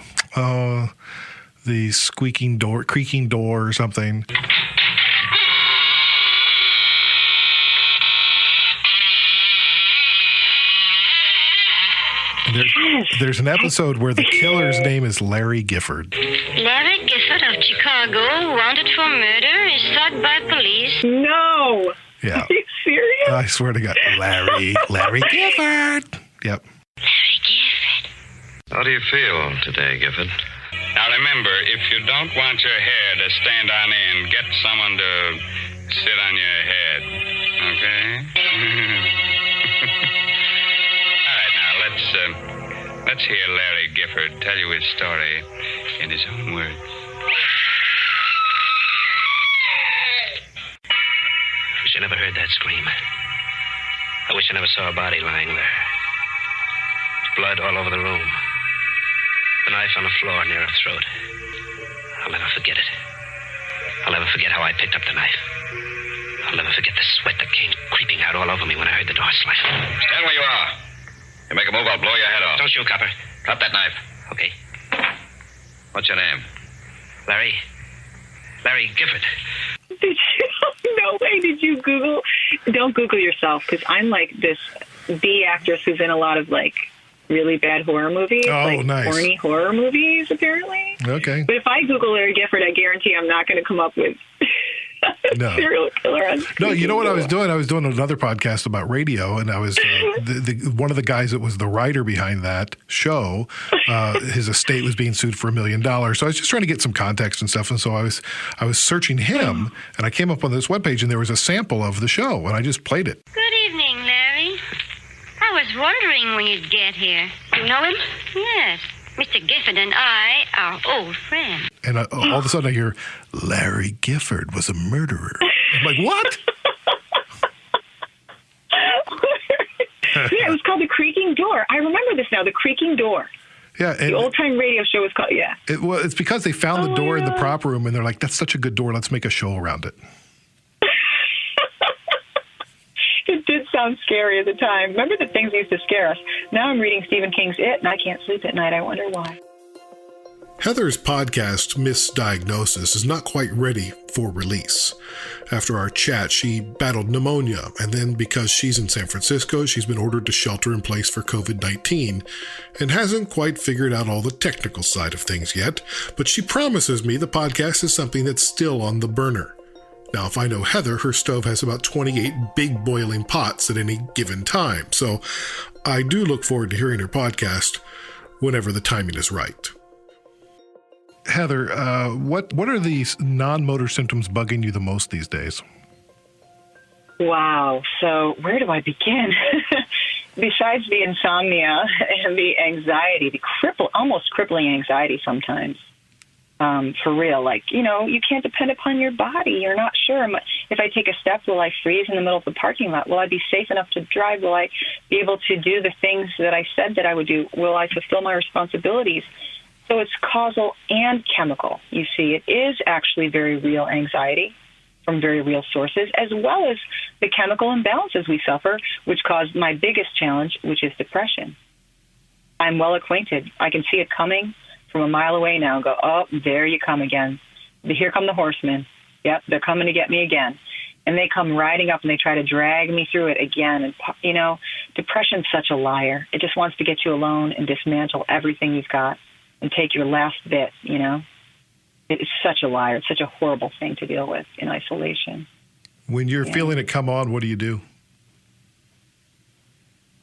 Creaking Door or something. There's an episode where the killer's name is Larry Gifford. Larry Gifford of Chicago, wanted for murder, is sought by police. No. Yeah. Are you serious? I swear to God. Larry Gifford. Yep. Larry Gifford. How do you feel today, Gifford? Now remember, if you don't want your hair to stand on end, get someone to sit on your head. Okay? All right, now let's hear Larry Gifford tell you his story in his own words. I wish I never heard that scream. I wish I never saw a body lying there. Blood all over the room. The knife on the floor near her throat. I'll never forget it. I'll never forget how I picked up the knife. I'll never forget the sweat that came creeping out all over me when I heard the door slam. Stand where you are. You make a move, I'll blow your head off. Don't shoot, copper. Drop that knife. Okay. What's your name? Larry Gifford. Did you? No way. Did you Google? Don't Google yourself, because I'm like this B actress who's in a lot of like really bad horror movies, nice. Corny horror movies, apparently. Okay. But if I Google Larry Gifford, I guarantee I'm not going to come up with No. serial killer. No, you know what I was doing? I was doing another podcast about radio, and I was one of the guys that was the writer behind that show. His estate was being sued for $1 million, so I was just trying to get some context and stuff. And so I was searching him, and I came up on this webpage, and there was a sample of the show, and I just played it. Good evening, Larry. I was wondering when you'd get here. You know him? Yes. Mr. Gifford and I are old friends. And all of a sudden I hear, Larry Gifford was a murderer. I'm like, what? Yeah, it was called The Creaking Door. I remember this now, The Creaking Door. Yeah, and the old-time radio show was called, yeah. It's because they found the door in the prop room, and they're like, that's such a good door, let's make a show around it. It did sound scary at the time. Remember the things that used to scare us. Now I'm reading Stephen King's It, and I can't sleep at night. I wonder why. Heather's podcast, Misdiagnosis, is not quite ready for release. After our chat, she battled pneumonia, and then because she's in San Francisco, she's been ordered to shelter in place for COVID-19, and hasn't quite figured out all the technical side of things yet, but she promises me the podcast is something that's still on the burner. Now, if I know Heather, her stove has about 28 big boiling pots at any given time, so I do look forward to hearing her podcast whenever the timing is right. Heather, what are these non-motor symptoms bugging you the most these days? Wow. So where do I begin? Besides the insomnia and the anxiety, the almost crippling anxiety sometimes, for real. Like, you can't depend upon your body. You're not sure. If I take a step, will I freeze in the middle of the parking lot? Will I be safe enough to drive? Will I be able to do the things that I said that I would do? Will I fulfill my responsibilities? So it's causal and chemical. You see, it is actually very real anxiety from very real sources, as well as the chemical imbalances we suffer, which cause my biggest challenge, which is depression. I'm well acquainted. I can see it coming from a mile away now and go, oh, there you come again. Here come the horsemen. Yep, they're coming to get me again. And they come riding up and they try to drag me through it again. And, depression's such a liar. It just wants to get you alone and dismantle everything you've got and take your last bit, It's such a liar. It's such a horrible thing to deal with in isolation. When you're feeling it come on, what do you do?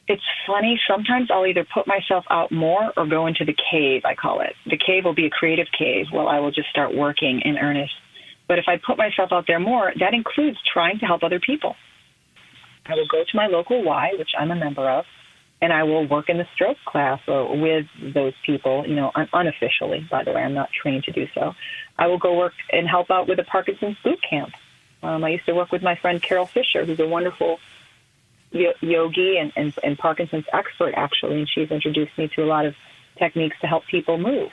It's funny. Sometimes I'll either put myself out more or go into the cave, I call it. The cave will be a creative cave where I will just start working in earnest. But if I put myself out there more, that includes trying to help other people. I will go to my local Y, which I'm a member of, and I will work in the stroke class with those people, unofficially, by the way. I'm not trained to do so. I will go work and help out with the Parkinson's boot camp. I used to work with my friend Carol Fisher, who's a wonderful yogi and Parkinson's expert, actually, and she's introduced me to a lot of techniques to help people move.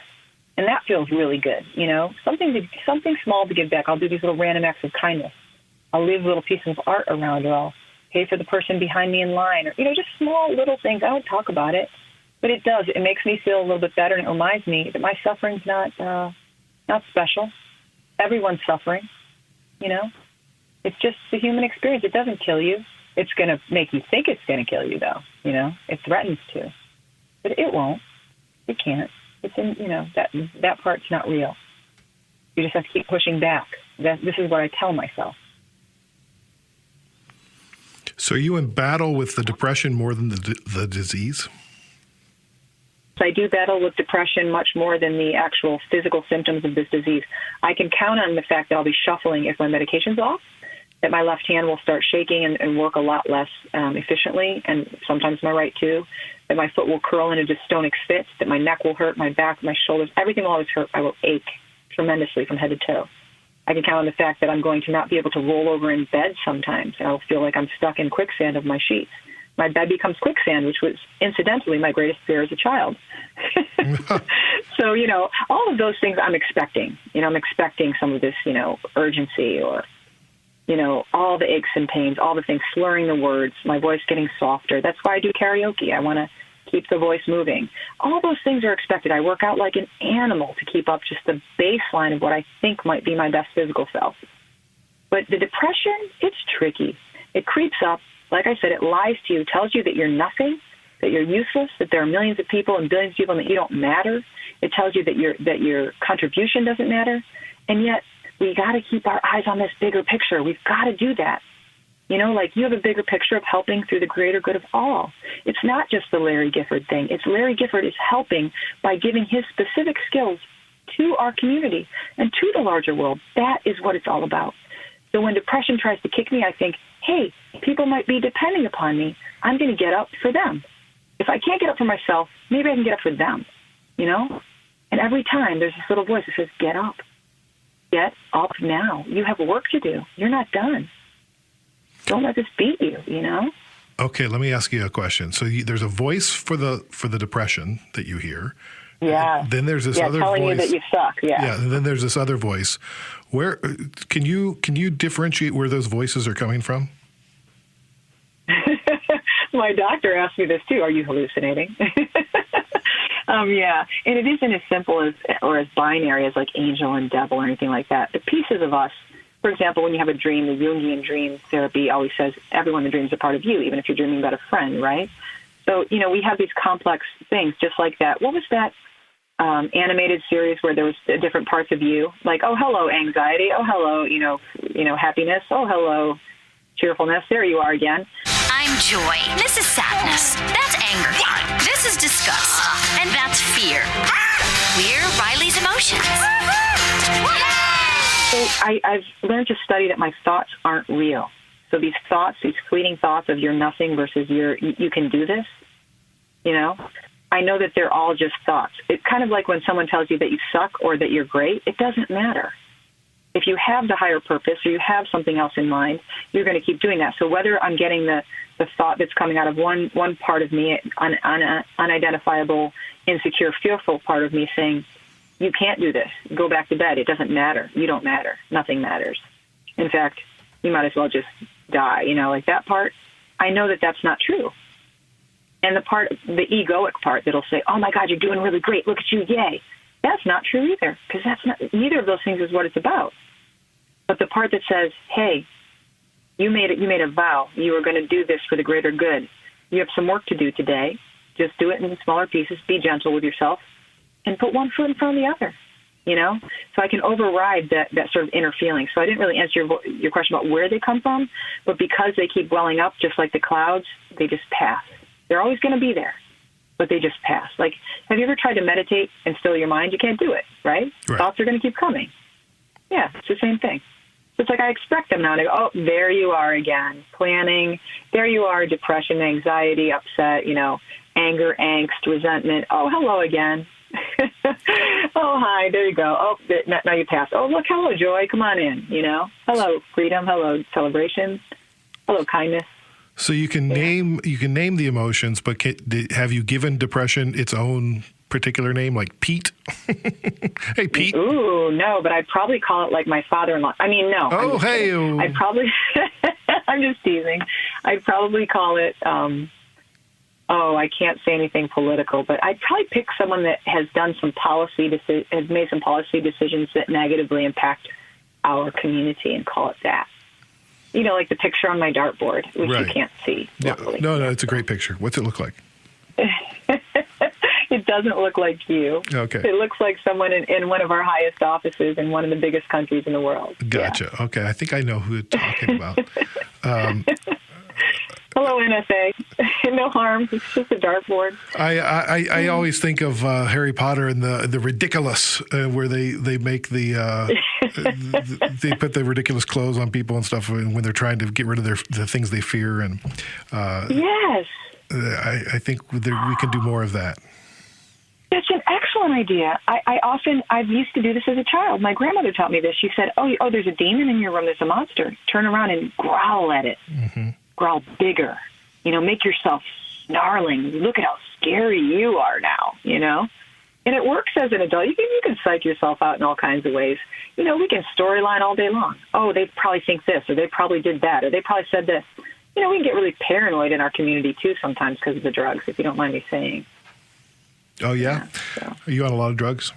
And that feels really good, something small to give back. I'll do these little random acts of kindness. I'll leave little pieces of art around, or I'll pay for the person behind me in line, or, just small little things. I don't talk about it, but it does. It makes me feel a little bit better, and it reminds me that my suffering's not special. Everyone's suffering, It's just the human experience. It doesn't kill you. It's going to make you think it's going to kill you, though, It threatens to. But it won't. It can't. It's in, that part's not real. You just have to keep pushing back. This is what I tell myself. So are you in battle with the depression more than the disease? I do battle with depression much more than the actual physical symptoms of this disease. I can count on the fact that I'll be shuffling if my medication's off, that my left hand will start shaking and work a lot less efficiently, and sometimes my right too, that my foot will curl into dystonic fits, that my neck will hurt, my back, my shoulders, everything will always hurt. I will ache tremendously from head to toe. I can count on the fact that I'm going to not be able to roll over in bed sometimes, and I'll feel like I'm stuck in quicksand of my sheets. My bed becomes quicksand, which was, incidentally, my greatest fear as a child. So, all of those things I'm expecting. I'm expecting some of this, urgency or, all the aches and pains, all the things, slurring the words, my voice getting softer. That's why I do karaoke. I want to keep the voice moving. All those things are expected. I work out like an animal to keep up just the baseline of what I think might be my best physical self. But the depression, it's tricky. It creeps up. Like I said, it lies to you, tells you that you're nothing, that you're useless, that there are millions of people and billions of people and that you don't matter. It tells you that your contribution doesn't matter. And yet we got to keep our eyes on this bigger picture. We've got to do that. Like you have a bigger picture of helping through the greater good of all. It's not just the Larry Gifford thing. It's Larry Gifford is helping by giving his specific skills to our community and to the larger world. That is what it's all about. So when depression tries to kick me, I think, hey, people might be depending upon me. I'm going to get up for them. If I can't get up for myself, maybe I can get up for them. you know? And every time there's this little voice that says, get up. Get up now. You have work to do. You're not done. Don't let this beat you, you know? Okay, let me ask you a question. So there's a voice for the depression that you hear. Yeah. Then there's this other telling voice. you that you suck. Yeah. Yeah. And then there's this other voice. Where can you differentiate where those voices are coming from? My doctor asked me this too. Are you hallucinating? Yeah. And it isn't as simple as binary as like angel and devil or anything like that. The pieces of us, for example, when you have a dream, the Jungian dream therapy always says everyone in the dream is a part of you, even if you're dreaming about a friend, right? So, you know, we have these complex things just like that. What was that animated series where there was different parts of you? Like, oh, hello, anxiety. Oh, hello, you know, happiness. Oh, hello, cheerfulness. There you are again. I'm joy. This is sadness. That's anger. This is disgust. And that's fear. We're Riley's emotions. So I've learned to study that my thoughts aren't real. So these thoughts, these fleeting thoughts of you're nothing versus you can do this, you know, I know that they're all just thoughts. It's kind of like when someone tells you that you suck or that you're great. It doesn't matter. If you have the higher purpose or you have something else in mind, you're going to keep doing that. So whether I'm getting the thought that's coming out of one part of me, unidentifiable, insecure, fearful part of me saying, you can't do this. Go back to bed. It doesn't matter. You don't matter. Nothing matters. In fact, you might as well just die. You know, like that part, I know that that's not true. And the egoic part that'll say, oh, my God, you're doing really great. Look at you. Yay. That's not true either, because neither of those things is what it's about. But the part that says, hey, you made a vow. You were going to do this for the greater good. You have some work to do today. Just do it in smaller pieces. Be gentle with yourself and put one foot in front of the other, you know? So I can override that sort of inner feeling. So I didn't really answer your question about where they come from, but because they keep welling up just like the clouds, they just pass. They're always going to be there, but they just pass. Like, have you ever tried to meditate and still your mind? You can't do it, right? Thoughts are going to keep coming. Yeah, it's the same thing. So it's like I expect them now, and I go, oh, there you are again, planning. There you are, depression, anxiety, upset, you know, anger, angst, resentment. Oh, hello again. Oh, hi, there you go. Oh, now you pass. Oh, look, hello, joy. Come on in, you know. Hello, freedom. Hello, celebration. Hello, kindness. So you can name the emotions, but have you given depression its own particular name, like Pete? Hey, Pete. Ooh, no, but I'd probably call it like my father-in-law. I mean, no. Oh, hey. I'd probably, I'm just teasing. I'd probably call it, I can't say anything political, but I'd probably pick someone that has done some has made some policy decisions that negatively impact our community and call it that. You know, like the picture on my dartboard, which you can't see. Yeah. No, it's a great picture. What's it look like? It doesn't look like you. Okay. It looks like someone in one of our highest offices in one of the biggest countries in the world. Gotcha. Yeah. Okay. I think I know who you're talking about. Hello, NSA. No harm. It's just a dartboard. I always think of Harry Potter and the ridiculous, where they make they put the ridiculous clothes on people and stuff when they're trying to get rid of the things they fear. And yes, I think we can do more of that. That's an excellent idea. I've used to do this as a child. My grandmother taught me this. She said, oh, there's a demon in your room. There's a monster. Turn around and growl at it. Mm-hmm. Growl bigger. You know, make yourself snarling. Look at how scary you are now, you know? And it works as an adult. You can psych yourself out in all kinds of ways. You know, we can storyline all day long. Oh, they probably think this, or they probably did that, or they probably said this. You know, we can get really paranoid in our community, too, sometimes because of the drugs, if you don't mind me saying. Oh, yeah? So. Are you on a lot of drugs?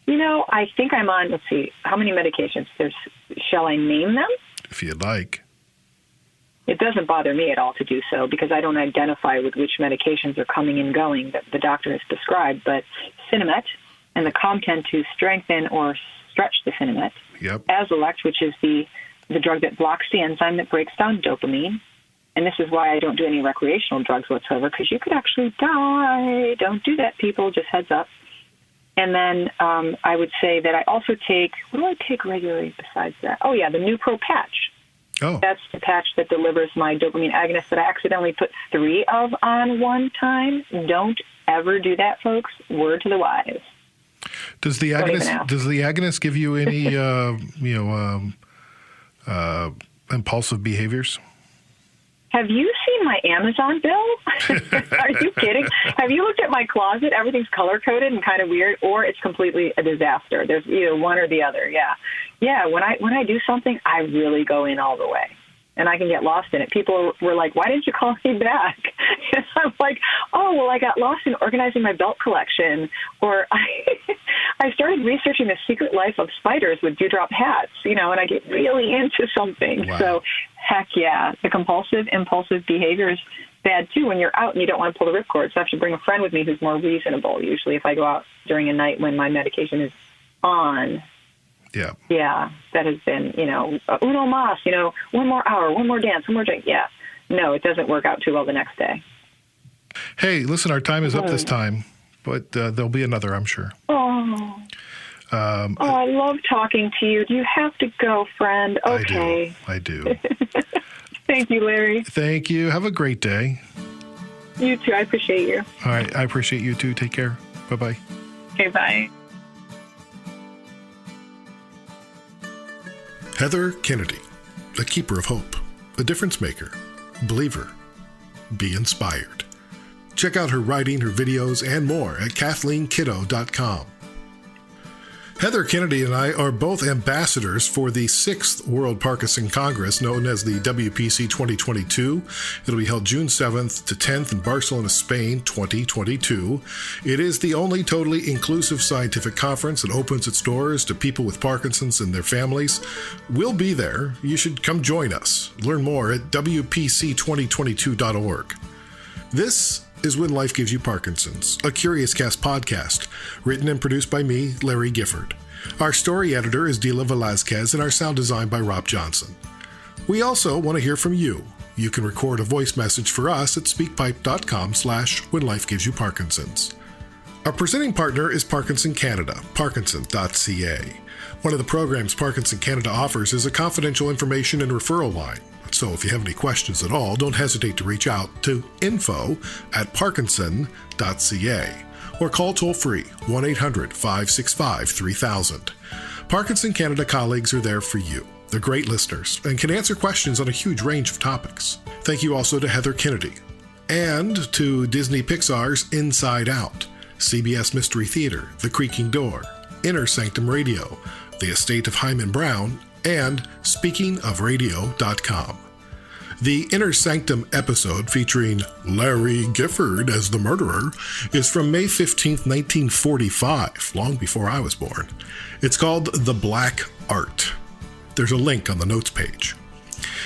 You know, I think I'm on, let's see, how many medications? Shall I name them? If you'd like. It doesn't bother me at all to do so because I don't identify with which medications are coming and going that the doctor has prescribed. But Cinemet and the Comten to strengthen or stretch the Cinemet. Yep. Azilect, which is the drug that blocks the enzyme that breaks down dopamine. And this is why I don't do any recreational drugs whatsoever, because you could actually die. Don't do that, people. Just heads up. And then I would say that I also take, what do I take regularly besides that? Oh, yeah, the Nupro patch. Oh. That's the patch that delivers my dopamine agonist that I accidentally put 3 of on one time. Don't ever do that, folks. Word to the wise. Does the agonist give you any impulsive behaviors? Have you seen my Amazon bill? Are you kidding? Have you looked at my closet? Everything's color-coded and kind of weird, or it's completely a disaster. There's either one or the other, yeah. Yeah, when I do something, I really go in all the way, and I can get lost in it. People were like, why didn't you call me back? And I'm like, oh, well, I got lost in organizing my belt collection, or I started researching the secret life of spiders with dewdrop hats, and I get really into something. Wow. So, heck yeah, the compulsive, impulsive behavior is bad too when you're out and you don't want to pull the ripcord. So I have to bring a friend with me who's more reasonable, usually if I go out during a night when my medication is on. Yeah. Yeah, that has been, uno mas, one more hour, one more dance, one more drink. Yeah. No, it doesn't work out too well the next day. Hey, listen, our time is up this time, but there'll be another, I'm sure. Oh, I love talking to you. Do you have to go, friend? Okay. I do. Thank you, Larry. Thank you. Have a great day. You too. I appreciate you. All right. I appreciate you too. Take care. Bye-bye. Okay, bye. Heather Kennedy, a keeper of hope, a difference maker, believer. Be inspired. Check out her writing, her videos, and more at KathleenKiddo.com. Heather Kennedy and I are both ambassadors for the 6th World Parkinson Congress, known as the WPC 2022. It'll be held June 7th to 10th in Barcelona, Spain, 2022. It is the only totally inclusive scientific conference that opens its doors to people with Parkinson's and their families. We'll be there. You should come join us. Learn more at WPC2022.org. This is When Life Gives You Parkinson's, a Curious Cast podcast, written and produced by me, Larry Gifford. Our story editor is Dila Velazquez, and our sound design by Rob Johnson. We also want to hear from you. You can record a voice message for us at speakpipe.com/When Life Gives You Parkinson's. Our presenting partner is Parkinson Canada, parkinson.ca. One of the programs Parkinson Canada offers is a confidential information and referral line. So if you have any questions at all, don't hesitate to reach out to info@parkinson.ca or call toll-free 1-800-565-3000. Parkinson Canada colleagues are there for you. They're great listeners and can answer questions on a huge range of topics. Thank you also to Heather Kennedy and to Disney Pixar's Inside Out, CBS Mystery Theater, The Creaking Door, Inner Sanctum Radio, The Estate of Hyman Brown, and SpeakingOfRadio.com. The Inner Sanctum episode featuring Larry Gifford as the murderer is from May 15th, 1945, long before I was born. It's called The Black Art. There's a link on the notes page.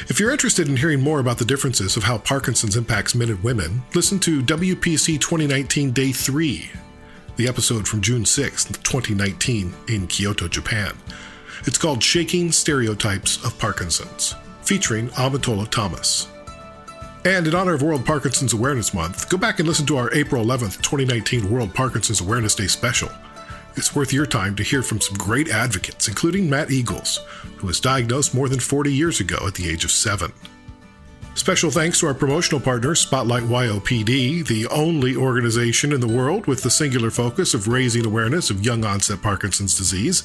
If you're interested in hearing more about the differences of how Parkinson's impacts men and women, listen to WPC 2019 Day 3, the episode from June 6th, 2019 in Kyoto, Japan. It's called Shaking Stereotypes of Parkinson's, featuring Amatola Thomas. And in honor of World Parkinson's Awareness Month, go back and listen to our April 11th, 2019 World Parkinson's Awareness Day special. It's worth your time to hear from some great advocates, including Matt Eagles, who was diagnosed more than 40 years ago at the age of 7. Special thanks to our promotional partner, Spotlight YOPD, the only organization in the world with the singular focus of raising awareness of young-onset Parkinson's disease.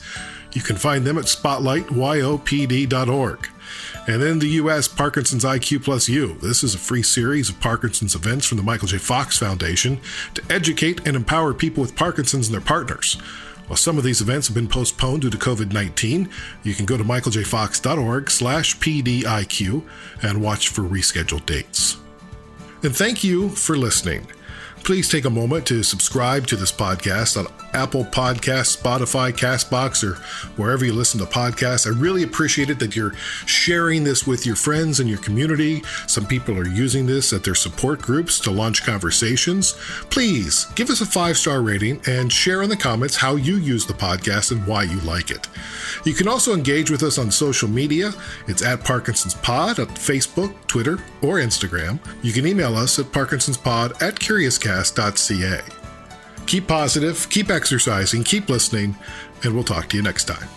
You can find them at spotlightyopd.org. And in the U.S., Parkinson's IQ Plus U. This is a free series of Parkinson's events from the Michael J. Fox Foundation to educate and empower people with Parkinson's and their partners. While some of these events have been postponed due to COVID-19, you can go to michaeljfox.org/PDIQ and watch for rescheduled dates. And thank you for listening. Please take a moment to subscribe to this podcast on Apple Podcasts, Spotify, CastBox, or wherever you listen to podcasts. I really appreciate it that you're sharing this with your friends and your community. Some people are using this at their support groups to launch conversations. Please give us a 5-star rating and share in the comments how you use the podcast and why you like it. You can also engage with us on social media. It's at Parkinson's Pod at Facebook, Twitter, or Instagram. You can email us at parkinsonspod@curiouscast.ca. Keep positive, keep exercising, keep listening, and we'll talk to you next time.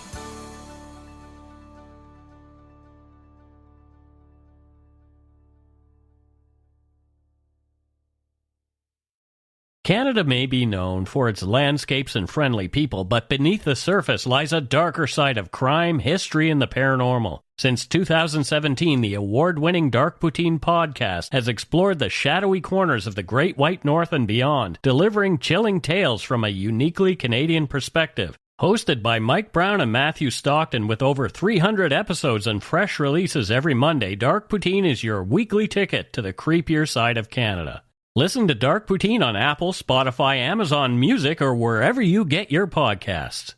Canada may be known for its landscapes and friendly people, but beneath the surface lies a darker side of crime, history, and the paranormal. Since 2017, the award-winning Dark Poutine podcast has explored the shadowy corners of the Great White North and beyond, delivering chilling tales from a uniquely Canadian perspective. Hosted by Mike Brown and Matthew Stockton with over 300 episodes and fresh releases every Monday, Dark Poutine is your weekly ticket to the creepier side of Canada. Listen to Dark Poutine on Apple, Spotify, Amazon Music, or wherever you get your podcasts.